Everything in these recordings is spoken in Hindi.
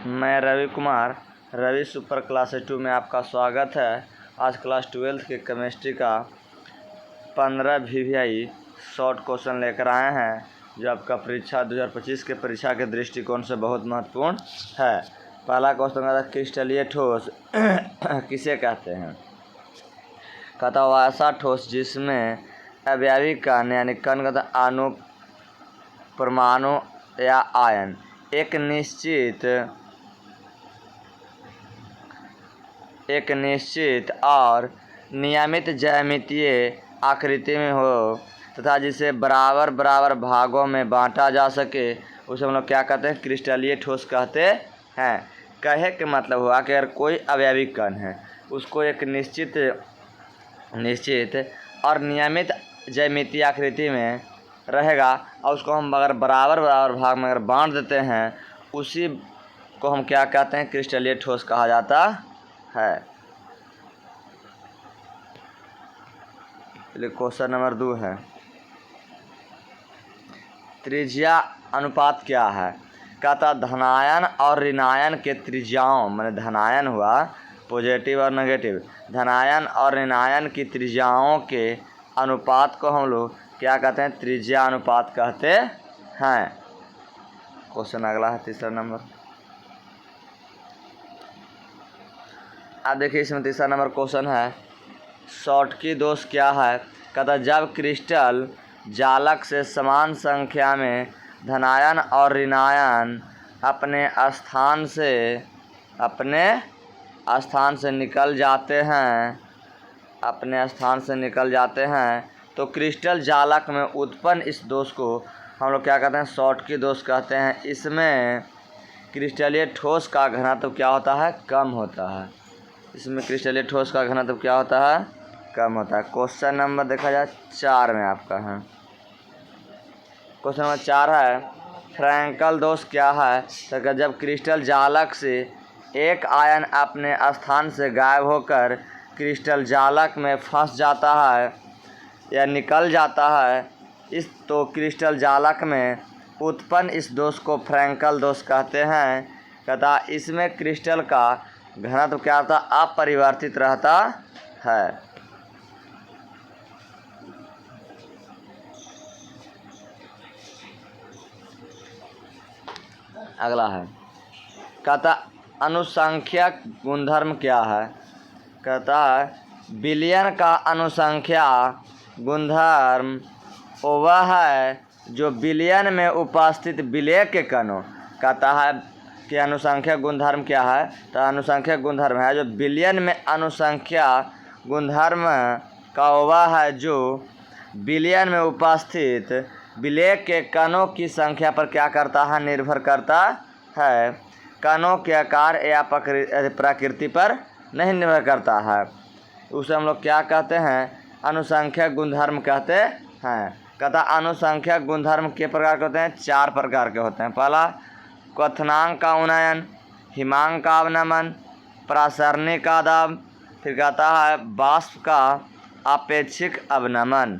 मैं रवि कुमार, रवि सुपर क्लास 2 में आपका स्वागत है। आज क्लास 12 के केमिस्ट्री का 15 VVI शॉर्ट क्वेश्चन लेकर आए हैं, जो आपका परीक्षा 2025 के परीक्षा के दृष्टिकोण से बहुत महत्वपूर्ण है। पहला क्वेश्चन का था क्रिस्टलीय ठोस किसे कहते हैं। कहता हुआ ऐसा ठोस जिसमें अवयवी कण यानी कण का अणु, परमाणु या आयन एक निश्चित और नियमित ज्यामितीय आकृति में हो तथा जिसे बराबर बराबर भागों में बांटा जा सके, उसे हम लोग क्या कहते हैं, क्रिस्टलीय ठोस कहते हैं। कहे के मतलब हुआ कि अगर कोई अवयवी कण है, उसको एक निश्चित और नियमित ज्यामितीय आकृति में रहेगा और उसको हम अगर बराबर बराबर भाग में अगर बांट देते हैं, उसी को हम क्या कहते हैं, क्रिस्टलीय ठोस कहा जाता है। चलिए क्वेश्चन नंबर 2 है, त्रिज्या अनुपात क्या है। कहता धनायन और ऋणायन के त्रिज्याओं, मैंने धनायन हुआ पॉजिटिव और नेगेटिव, धनायन और ऋणायन की त्रिज्याओं के अनुपात को हम लोग क्या कहते हैं, त्रिज्या अनुपात कहते हैं। क्वेश्चन अगला है तीसरा नंबर। अब देखिए इसमें तीसरा नंबर क्वेश्चन है, शॉर्टकी दोष क्या है। कहता जब क्रिस्टल जालक से समान संख्या में धनायन और ऋणायन अपने स्थान से निकल जाते हैं तो क्रिस्टल जालक में उत्पन्न इस दोष को हम लोग क्या कहते हैं, शॉर्टकी दोष कहते हैं। इसमें क्रिस्टलीय ठोस का घनत्व क्या होता है, कम होता है। इसमें क्रिस्टलीय ठोस का घनत्व क्या होता है, कम होता है। क्वेश्चन नंबर देखा जाए 4 में आपका है। क्वेश्चन नंबर 4 है, फ्रैंकल दोष क्या है। तो जब क्रिस्टल जालक से एक आयन अपने स्थान से गायब होकर क्रिस्टल जालक में फंस जाता है या निकल जाता है, तो क्रिस्टल जालक में उत्पन्न इस दोष को फ्रैंकल दोष कहते हैं। कहता इसमें क्रिस्टल का घनत्व क्या होता है, अपरिवर्तित रहता है। अगला है, कहता अनुसंख्यक गुणधर्म क्या है। कहता है विलयन का अनुसंख्या गुणधर्म वह है जो विलयन में उपस्थित विलेय के कणों। कहता है कि अनुसंख्यक गुणधर्म क्या है, तो अनुसंख्यक गुणधर्म है जो विलयन में अनुसंख्या गुणधर्म का वह है जो विलयन में उपस्थित विलेय के कणों की संख्या पर क्या करता है, निर्भर करता है। कणों के आकार या प्रकृति पर नहीं निर्भर करता है। उसे हम लोग क्या कहते हैं, अनुसंख्यक गुणधर्म कहते हैं। कहता अनुसंख्यक गुणधर्म के प्रकार के होते हैं, 4 प्रकार के होते हैं। पहला क्वथनांक का उन्नयन, हिमांक का अवनमन, प्रासरणिक का दाब, फिर कहता है वाष्प का आपेक्षिक अवनमन।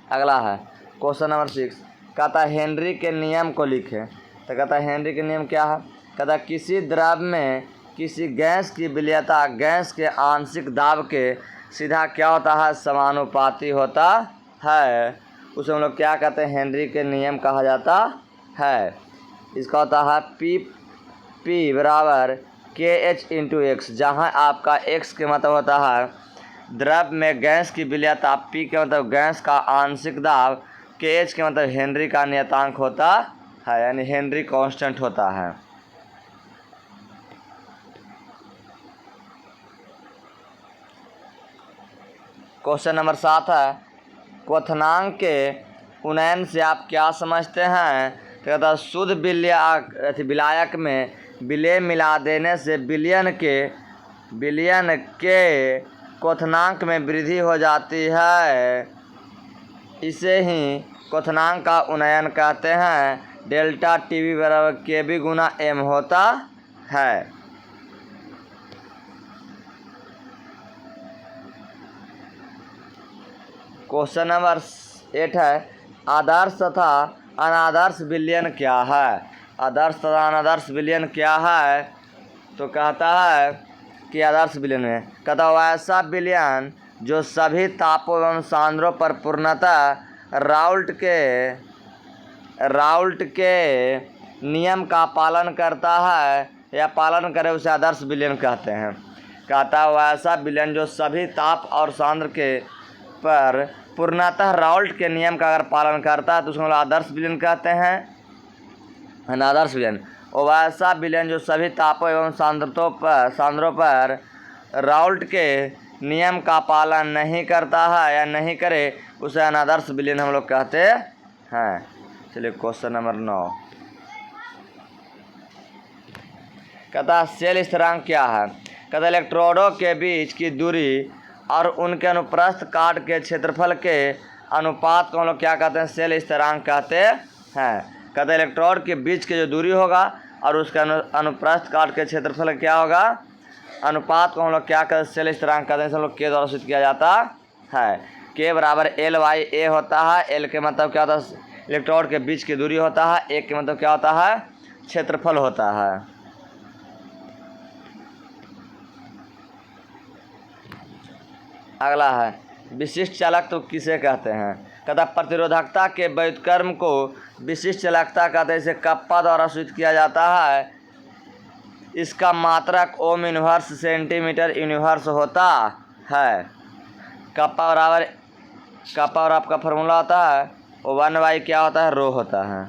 अगला है क्वेश्चन नंबर 6, कहता हेनरी के नियम को लिखें। तो कहता हेनरी के नियम क्या है। कहता किसी द्रव में किसी गैस की विलेयता गैस के आंशिक दाब के सीधा क्या होता है, समानुपाती होता है। उसे हम लोग क्या कहते हैं, हेनरी के नियम कहा जाता है। इसका होता है P बराबर KH × X, जहाँ आपका X के मतलब होता है द्रव में गैस की विलेयता, P के मतलब गैस का आंशिक दाब, KH के मतलब हेनरी का नियतांक होता है, यानी हेनरी कांस्टेंट होता है। क्वेश्चन नंबर 7 है, क्वथनांक के उन्नयन से आप क्या समझते हैं। तो कहता शुद्ध विलायक में विलेय मिला देने से विलयन के क्वथनांक में वृद्धि हो जाती है। इसे ही क्वथनांक का उन्नयन कहते हैं। डेल्टा टीवी बराबर KB × M होता है। क्वेश्चन नंबर 8 है, आदर्श तथा अनादर्श विलयन क्या है? आदर्श तथा अनादर्श विलयन क्या है? तो कहता है कि आदर्श विलयन में कहता वैसा विलयन जो सभी तापों एवं सांद्रों पर पूर्णतः राउल्ट के नियम का पालन करता है या पालन करे उसे आदर्श विलयन कहते हैं। कहता वैसा विलयन जो सभी ताप और सांद्र के पर पूर्णतः राउल्ट के नियम का अगर पालन करता है तो उसको आदर्श विलयन कहते हैं। अनादर्श विलयन और वैसा विलयन जो सभी तापों एवं सांद्रों पर राउल्ट के नियम का पालन नहीं करता है या नहीं करे उसे अनादर्श विलयन हम लोग कहते हैं। चलिए क्वेश्चन नंबर 9 कहता शेल स्थिरांक क्या है? कहता इलेक्ट्रोडों के बीच की दूरी और उनके अनुप्रस्थ काट के क्षेत्रफल के अनुपात को हम लोग क्या कहते हैं? शेल स्थिरांक कहते हैं। कहते इलेक्ट्रोड के बीच की जो दूरी होगा और उसका अनुप्रस्थ काट के क्षेत्रफल क्या होगा? अनुपात को हम लोग क्या कहते हैं? शेल स्थिरांक कहते हैं। हम लोग के द्वारा सूचित किया जाता है। के बराबर L/A होता है। L के मतलब क्या होता है? इलेक्ट्रोड के बीच की दूरी होता है। A के मतलब क्या होता है? क्षेत्रफल होता है। अगला है विशिष्ट चालक तो किसे कहते हैं? कहता प्रतिरोधकता के व्युत्क्रम को विशिष्ट चालकता कहते हैं। इसे कप्पा द्वारा सूचित किया जाता है। इसका मात्रक ओम इनवर्स सेंटीमीटर यूनिवर्स होता है। कप्पा और आपका फॉर्मूला होता है 1/, क्या होता है? रो होता है।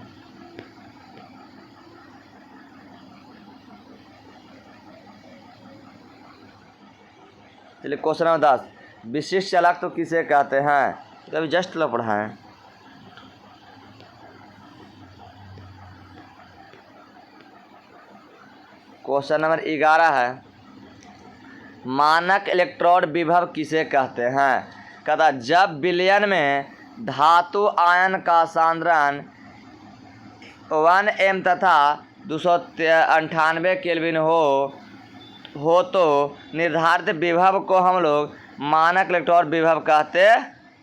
चलिए क्वेश्चन नंबर 10 विशिष्ट चालक तो किसे कहते हैं? तो अभी जस्ट लो पढ़ाएं। क्वेश्चन नंबर 11 है मानक इलेक्ट्रोड विभव किसे कहते हैं? कहता जब विलयन में धातु आयन का सांद्रण 1 m तथा 298 केल्विन हो तो निर्धारित विभव को हम लोग मानक इलेक्ट्रोड विभव कहते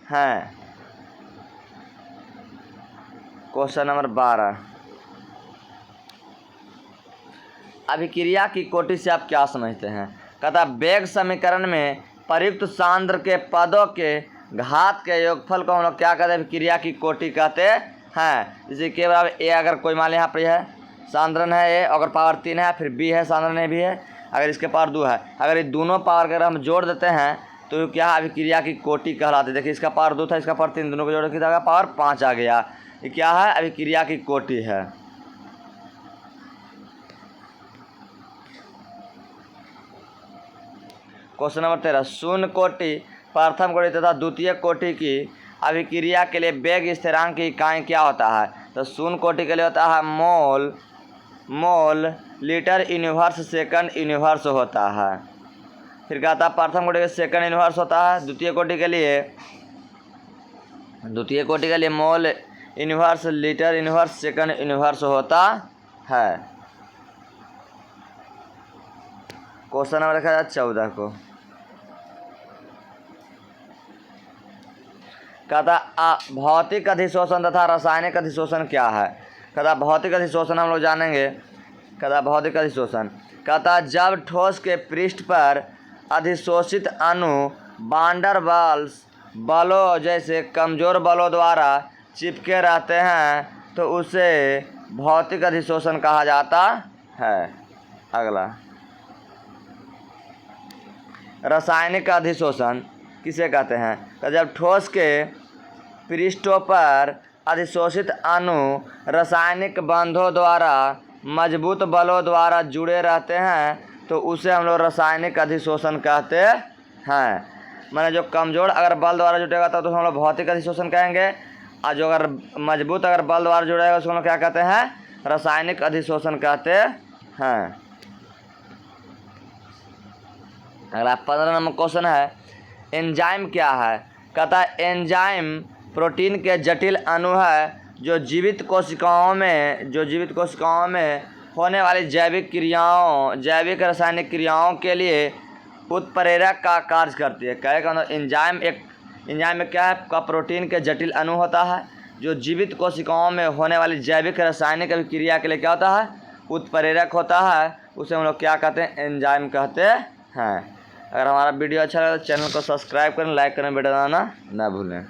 हैं। क्वेश्चन नंबर 12 अभिक्रिया की कोटि से आप क्या समझते हैं? कहता वेग समीकरण में प्रयुक्त सांद्र के पदों के घात के योगफल को हम लोग क्या कहते हैं? अभिक्रिया की कोटि कहते हैं। जैसे के बराबर A अगर कोई मान यहाँ पर है सांद्रण है A, अगर पावर 3 है, फिर B है सांद्रण है भी है, अगर इसके पावर 2 है, अगर ये दोनों पावर अगर हम जोड़ देते हैं तो क्या अभिक्रिया की कोटि कहलाती है। देखिए इसका पावर 2 था, इसका पावर 3, दोनों को जोड़ के पावर 5 आ गया। ये क्या है? अभिक्रिया की कोटि है। क्वेश्चन नंबर 13 शून्य कोटि, प्रथम कोटि तथा द्वितीय कोटि की अभिक्रिया के लिए वेग स्थिरांक की इकाई क्या होता है? तो शून्य कोटि के लिए होता है mole litre inverse second inverse होता है। फिर कहता है प्रथम कोटि के सेकंड यूनिवर्स होता है। द्वितीय कोटि के लिए mole inverse litre inverse second inverse होता है। क्वेश्चन नंबर रखा जाए 14 को। कहता भौतिक अधिशोषण तथा रासायनिक अधिशोषण क्या है? कहता भौतिक अधिशोषण हम लोग जानेंगे। कहता भौतिक अधिशोषण कहता जब ठोस के पृष्ठ पर अधिशोषित अणु वांडर वाल्स बलों जैसे कमजोर बलों द्वारा चिपके रहते हैं तो उसे भौतिक अधिशोषण कहा जाता है। अगला रासायनिक अधिशोषण किसे कहते हैं? तो जब ठोस के पृष्ठों पर अधिशोषित अणु रासायनिक बंधों द्वारा मजबूत बलों द्वारा जुड़े रहते हैं तो उसे हम लोग रासायनिक अधिशोषण कहते हैं। माने जो कमज़ोर अगर बल द्वारा जुटेगा तो हम लोग भौतिक अधिशोषण कहेंगे, और जो अगर मजबूत अगर बल द्वारा जुड़ेगा उसको हम लोग क्या कहते हैं? रासायनिक अधिशोषण कहते हैं। अगला 15 नंबर क्वेश्चन है एंजाइम क्या है? कहता है एंजाइम प्रोटीन के जटिल अणु है जो जीवित कोशिकाओं में होने वाली जैविक रासायनिक क्रियाओं के लिए उत्प्रेरक का कार्य करती है। कहेगा एंजाइम में क्या है? का प्रोटीन के जटिल अणु होता है जो जीवित कोशिकाओं में होने वाली जैविक रासायनिक अभिक्रिया के लिए क्या होता है, उत्प्रेरक होता है, उसे हम लोग क्या कहते हैं, एंजाइम कहते हैं। अगर हमारा वीडियो अच्छा लगे तो चैनल को सब्सक्राइब करें, लाइक करें, बेल दबाना ना भूलें।